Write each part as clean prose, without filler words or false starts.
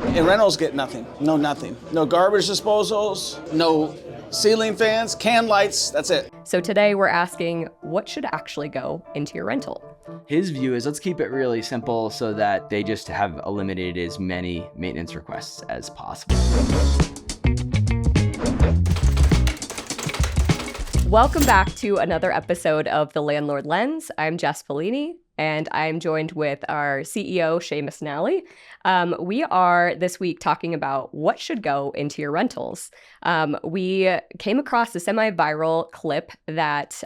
And rentals get nothing. No nothing. No garbage disposals, no ceiling fans, can lights, that's it. So today we're asking, what should actually go into your rental? His view is let's keep it really simple so that they just have eliminated as many maintenance requests as possible. Welcome back to another episode of The Landlord Lens. I'm Jess Fellini, and I'm joined with our CEO, Seamus Nally. We are this week talking about what should go into your rentals. We came across a semi-viral clip that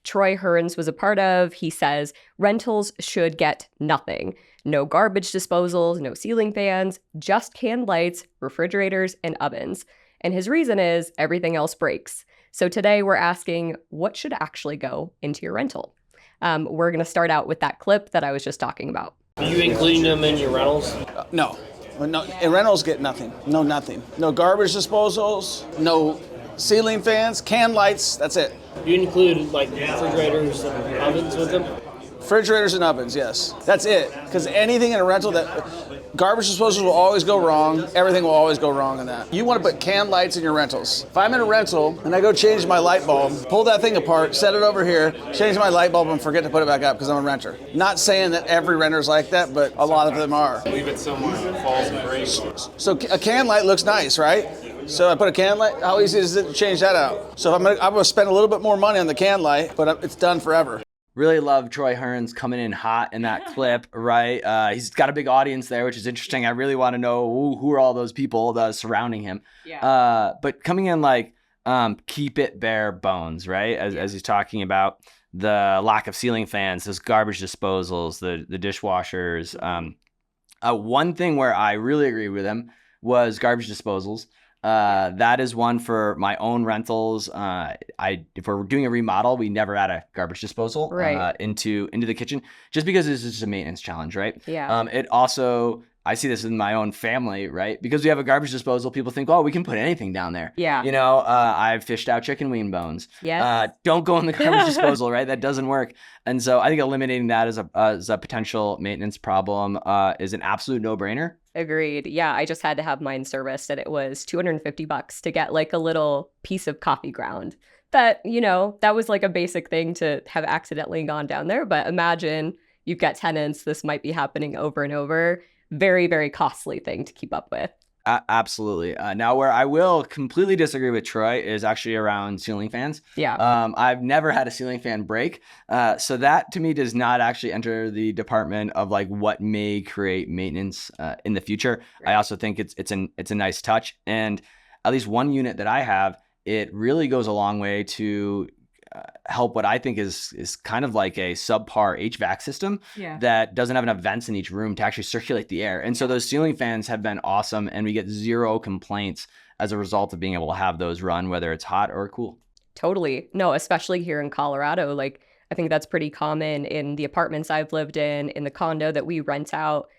Troy Kearns was a part of. He says rentals should get nothing. No garbage disposals, no ceiling fans, just canned lights, refrigerators, and ovens. And his reason is everything else breaks. So today we're asking, what should actually go into your rental? We're going to start out with that clip that I was just talking about. Are you including them in your rentals? No. And rentals get nothing. No nothing. No garbage disposals, no ceiling fans, can lights, that's it. You include like refrigerators and ovens with them? Refrigerators and ovens, yes. That's it. Because anything in a rental that garbage disposals will always go wrong. Everything will always go wrong in that. You want to put can lights in your rentals. If I'm in a rental and I go change my light bulb, pull that thing apart, set it over here, change my light bulb and forget to put it back up because I'm a renter. Not saying that every renter's like that, but a lot of them are. Leave it somewhere it falls and breaks. So a can light looks nice, right? So I put a can light, how easy is it to change that out? So I'm gonna spend a little bit more money on the can light, but it's done forever. Really love Troy Kearns coming in hot in that clip, right? He's got a big audience there, which is interesting. I really want to know who are all those people that are surrounding him. Yeah. But coming in like, keep it bare bones, right? As he's talking about the lack of ceiling fans, those garbage disposals, the dishwashers. One thing where I really agree with him was garbage disposals. That is one for my own rentals. If we're doing a remodel, we never add a garbage disposal into the kitchen just because it's just a maintenance challenge, right? Yeah. It also, I see this in my own family, right? Because we have a garbage disposal, people think, oh, we can put anything down there. Yeah. You know, I've fished out chicken wing bones. Yes. Don't go in the garbage disposal, right? That doesn't work. And so I think eliminating that as a potential maintenance problem is an absolute no-brainer. Agreed. Yeah, I just had to have mine serviced and it was $250 to get like a little piece of coffee ground. That, you know, that was like a basic thing to have accidentally gone down there. But imagine you've got tenants, this might be happening over and over. Very, very costly thing to keep up with. Absolutely. Now, where I will completely disagree with Troy is actually around ceiling fans. Yeah. I've never had a ceiling fan break. So that to me does not actually enter the department of like what may create maintenance in the future. Right. I also think it's a nice touch. And at least one unit that I have, it really goes a long way to help what I think is kind of like a subpar HVAC system that doesn't have enough vents in each room to actually circulate the air. And so those ceiling fans have been awesome and we get zero complaints as a result of being able to have those run, whether it's hot or cool. Totally. No, especially here in Colorado. Like, I think that's pretty common in the apartments I've lived in the condo that we rent out.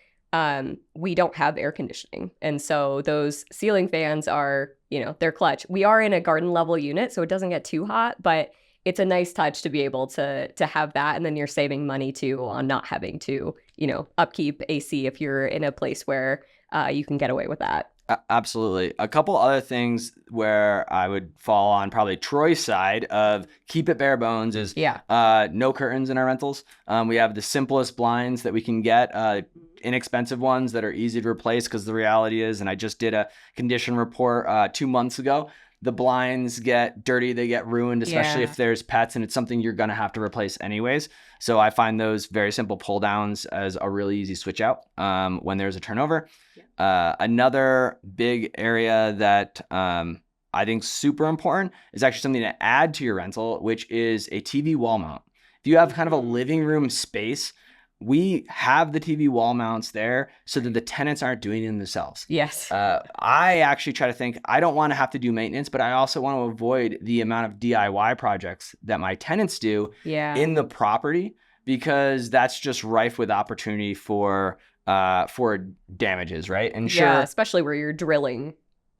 We don't have air conditioning. And so those ceiling fans are, you know, they're clutch. We are in a garden level unit, so it doesn't get too hot, but it's a nice touch to be able to have that. And then you're saving money too on not having to, you know, upkeep AC if you're in a place where you can get away with that. Absolutely. A couple other things where I would fall on probably Troy's side of keep it bare bones is no curtains in our rentals. We have the simplest blinds that we can get, inexpensive ones that are easy to replace because the reality is, and I just did a condition report 2 months ago, the blinds get dirty, they get ruined, especially if there's pets and it's something you're going to have to replace anyways. So I find those very simple pull downs as a really easy switch out when there's a turnover. Another big area that I think super important is actually something to add to your rental, which is a TV wall mount. If you have kind of a living room space, we have the TV wall mounts there so that the tenants aren't doing it themselves. Yes. I actually try to think, I don't want to have to do maintenance, but I also want to avoid the amount of DIY projects that my tenants do in the property, because that's just rife with opportunity for damages, right? And especially where you're drilling.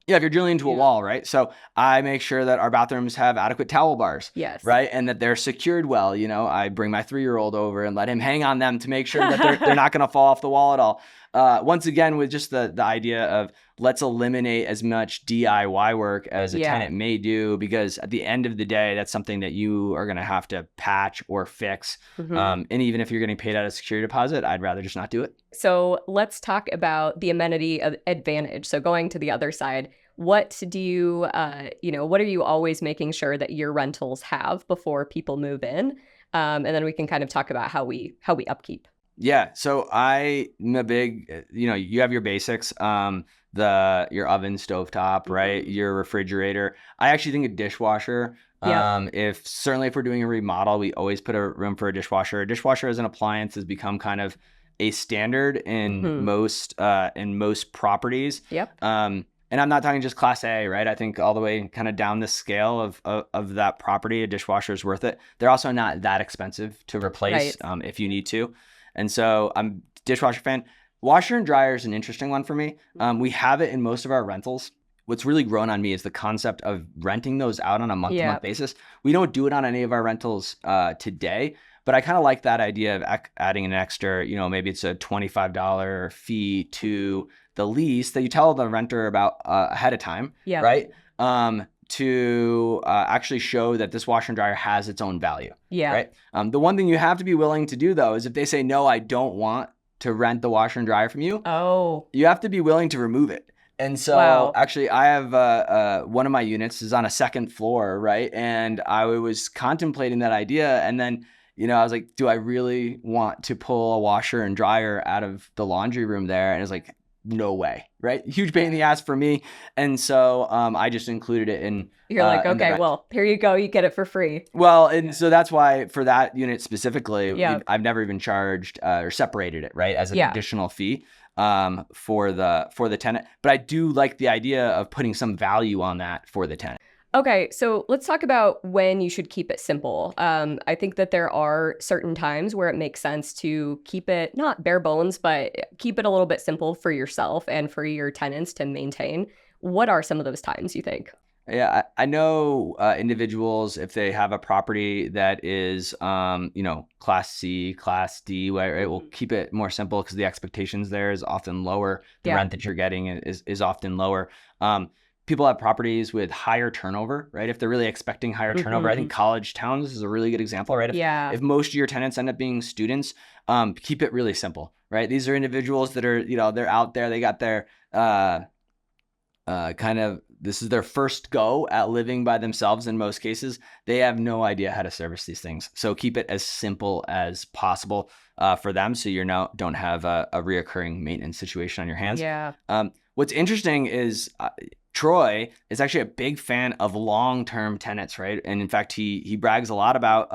Yeah, if you're drilling into a wall, right? So I make sure that our bathrooms have adequate towel bars, right? And that they're secured well. You know, I bring my 3-year-old over and let him hang on them to make sure that they're not going to fall off the wall at all. once again, with just the idea of let's eliminate as much DIY work as a tenant may do, because at the end of the day, that's something that you are going to have to patch or fix. And even if you're getting paid out of security deposit, I'd rather just not do it. So let's talk about the amenity advantage. So going to the other side, what do you, what are you always making sure that your rentals have before people move in? And then we can kind of talk about how we upkeep. Yeah. So I'm a big, you have your basics, your oven, stovetop, right? Your refrigerator. I actually think a dishwasher. If we're doing a remodel, we always put a room for a dishwasher. A dishwasher as an appliance has become kind of a standard in most properties. And I'm not talking just class A, right? I think all the way kind of down the scale of that property, a dishwasher is worth it. They're also not that expensive to replace if you need to. And so I'm a dishwasher fan. Washer and dryer is an interesting one for me. We have it in most of our rentals. What's really grown on me is the concept of renting those out on a month-to-month basis. We don't do it on any of our rentals today, but I kind of like that idea of adding an extra, maybe it's a $25 fee to the lease that you tell the renter about ahead of time, right? To actually show that this washer and dryer has its own value, right? The one thing you have to be willing to do, though, is if they say, no, I don't want to rent the washer and dryer from you, you have to be willing to remove it. And so actually I have one of my units is on a second floor, right? And I was contemplating that idea. And then, I was like, do I really want to pull a washer and dryer out of the laundry room there? And it's like, no way, right? Huge pain in the ass for me. And so I just included it in. You're like, okay, well, here you go. You get it for free. Well, and so that's why for that unit specifically, I've never even charged or separated it, right, as an additional fee for the tenant. But I do like the idea of putting some value on that for the tenant. Okay, so let's talk about when you should keep it simple. I think that there are certain times where it makes sense to keep it not bare bones, but keep it a little bit simple for yourself and for your tenants to maintain. What are some of those times, you think? Yeah, I know individuals, if they have a property that is, class C, class D, where it will keep it more simple because the expectations there is often lower. The rent that you're getting is often lower. People have properties with higher turnover, right? If they're really expecting higher turnover, I think college towns is a really good example, right? If most of your tenants end up being students, keep it really simple, right? These are individuals that are, they're out there, they got their this is their first go at living by themselves in most cases. They have no idea how to service these things. So keep it as simple as possible for them so you don't have a reoccurring maintenance situation on your hands. What's interesting is Troy is actually a big fan of long-term tenants, right? And in fact, he brags a lot about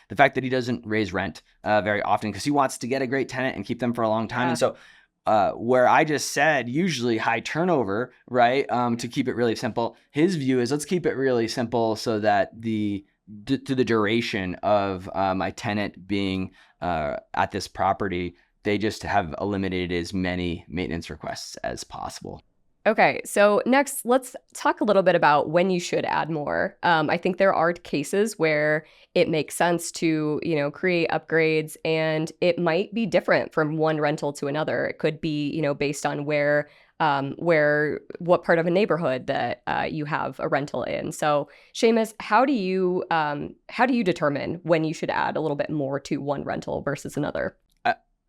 the fact that he doesn't raise rent very often because he wants to get a great tenant and keep them for a long time. And so where I just said usually high turnover, right? To keep it really simple, his view is let's keep it really simple so that to the duration of my tenant being at this property, they just have eliminated as many maintenance requests as possible. Okay, so next, let's talk a little bit about when you should add more. I think there are cases where it makes sense to, create upgrades, and it might be different from one rental to another. It could be, based on what part of a neighborhood that you have a rental in. So, Seamus, how do you determine when you should add a little bit more to one rental versus another?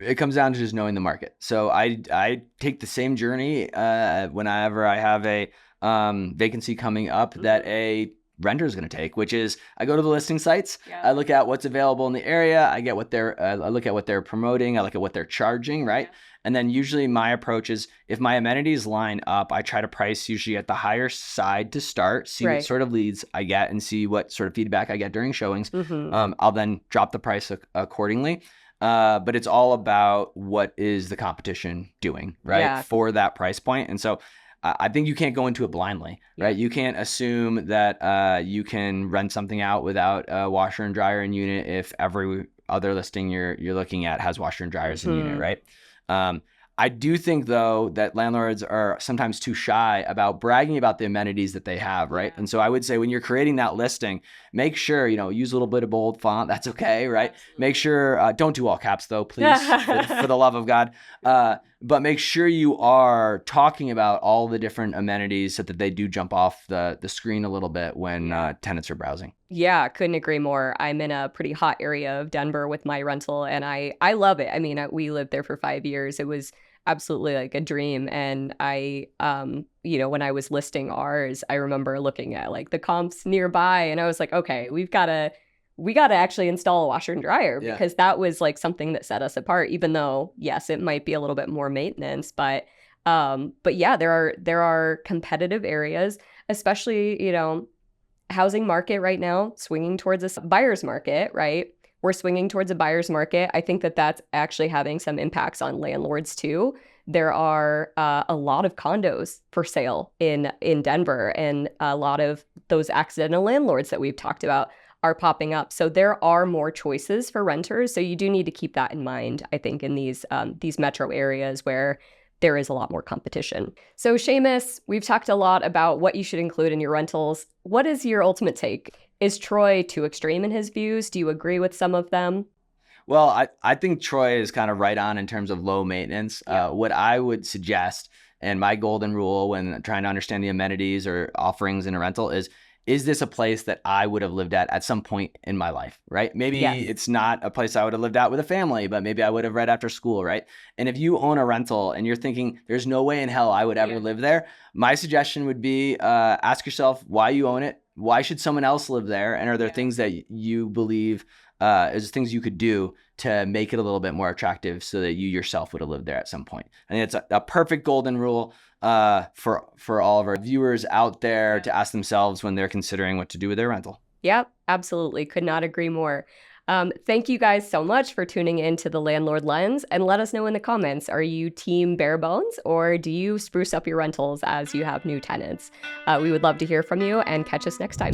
It comes down to just knowing the market. So I take the same journey whenever I have a vacancy coming up that a renter is going to take, which is I go to the listing sites, I look at what's available in the area, I look at what they're promoting, I look at what they're charging, right? And then usually my approach is if my amenities line up, I try to price usually at the higher side to start, see what sort of leads I get and see what sort of feedback I get during showings. I'll then drop the price accordingly. But it's all about what is the competition doing, right? For that price point. And so I think you can't go into it blindly, right? You can't assume that you can rent something out without a washer and dryer in unit if every other listing you're looking at has washer and dryers in unit, right? I do think, though, that landlords are sometimes too shy about bragging about the amenities that they have, right? And so I would say when you're creating that listing, make sure, use a little bit of bold font. That's okay, right? Make sure, don't do all caps, though, please, for the love of God. but make sure you are talking about all the different amenities so that they do jump off the screen a little bit when tenants are browsing. Yeah, couldn't agree more. I'm in a pretty hot area of Denver with my rental, and I love it. I mean, we lived there for 5 years. It was absolutely like a dream. And I, when I was listing ours, I remember looking at like the comps nearby, and I was like, okay, we got to actually install a washer and dryer, because that was like something that set us apart, even though, yes, it might be a little bit more maintenance, but yeah, there are competitive areas, especially, housing market right now, swinging towards a buyer's market, right? We're swinging towards a buyer's market. I think that that's actually having some impacts on landlords too. There are a lot of condos for sale in Denver, and a lot of those accidental landlords that we've talked about are popping up. So there are more choices for renters. So you do need to keep that in mind, I think, in these metro areas where there is a lot more competition. So Seamus, we've talked a lot about what you should include in your rentals. What is your ultimate take? Is Troy too extreme in his views? Do you agree with some of them? Well, I think Troy is kind of right on in terms of low maintenance. What I would suggest, and my golden rule when trying to understand the amenities or offerings in a rental is this a place that I would have lived at some point in my life, right? Maybe it's not a place I would have lived at with a family, but maybe I would have read after school, right? And if you own a rental and you're thinking, there's no way in hell I would ever live there, my suggestion would be ask yourself why you own it. Why should someone else live there? And are there things that you believe is things you could do to make it a little bit more attractive so that you yourself would have lived there at some point? I think it's a perfect golden rule for all of our viewers out there to ask themselves when they're considering what to do with their rental. Yep, absolutely. Could not agree more. Thank you guys so much for tuning in to the Landlord Lens, and let us know in the comments, are you team bare bones, or do you spruce up your rentals as you have new tenants? We would love to hear from you, and catch us next time.